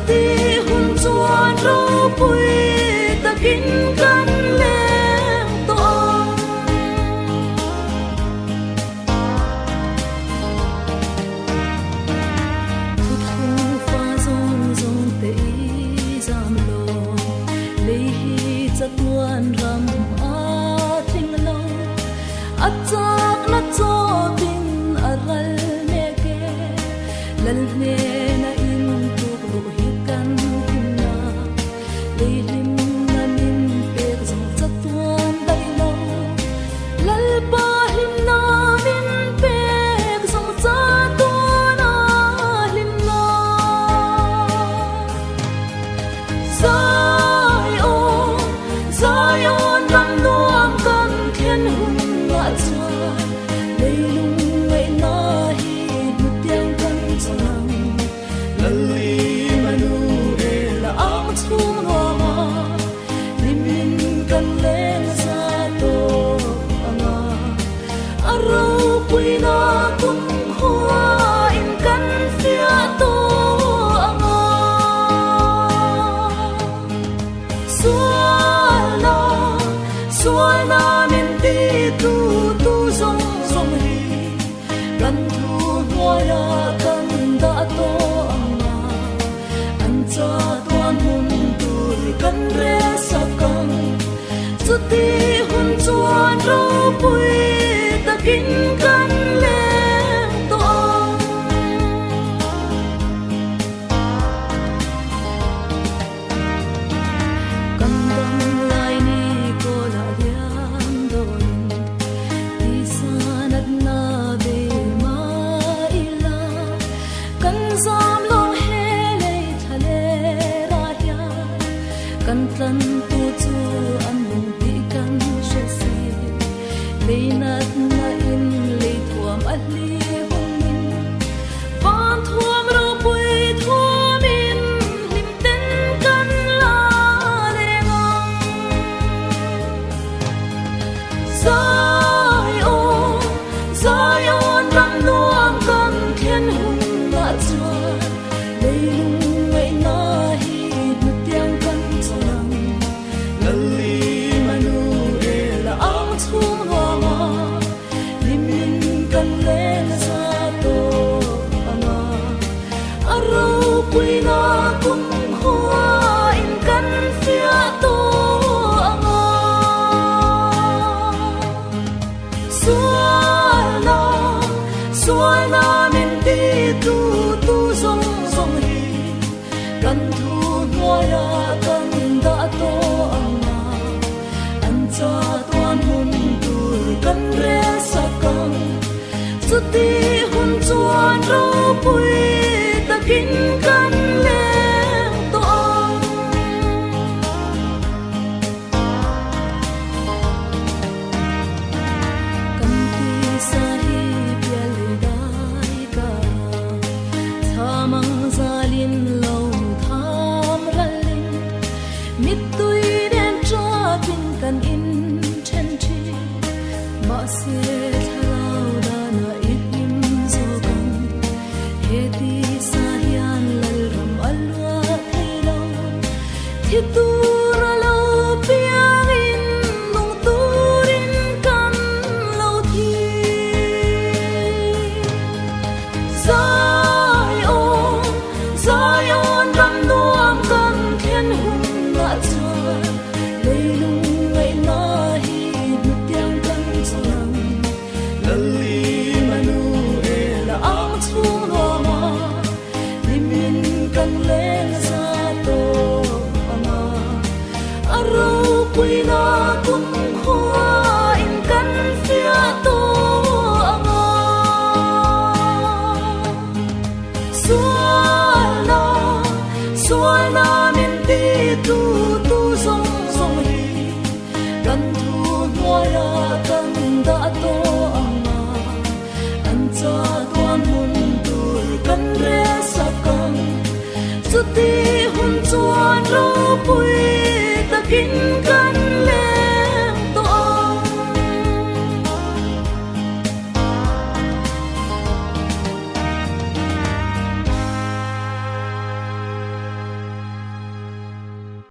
Ti hun chuan ro pui takin kan leng to thu thu fa zong zong te i zam lo le hi chatuan ram a thing lo a chak na cho tin a ral me ke lal ne na in tu ro hi kan na le lim na min pe zong chatuan dai lo lal pa lim na min pe zong chatuan a lim na Zion ram nuam kan khen hun nga cha lei lung ngai na hi nu tiang kan chang lali manu e la ang chu no ma lim lim kan le sa to anga aro pui na kum khua in kan fia to anga sual na min ti tu zong zong hi kan thu noya kan da to anga an cha tuan hun tur kan re sa kan chu ti hun chuan ro pui takin kan le to kan dang lai ni ko la diam don ti sanat na de ma ila kan zam long he le thale ra ya kan tlan tu chu an lung ti kan she si le nat na in le thuam a li hung min van thuam ro pui thuam in lim ten kan la le ngang Zion ram nuam kan khen hun nga cha lei lung ngai na hi nu tiang kan chang lali manu e la ang chu no ma lim lim kan le sa to anga aro pui na kum khua in kan fia to anga sual na min ti tu zong zong hi kan thu noya kan da to anga an cha tuan hun tur kan re sa kan chu ti hun chuan ro pui takin kan le to kan ti sa hi pia le dai ka thamang zalin lo tham ralin mit tui den tra pin kan in chen thi ma se thala man ro pui takin kan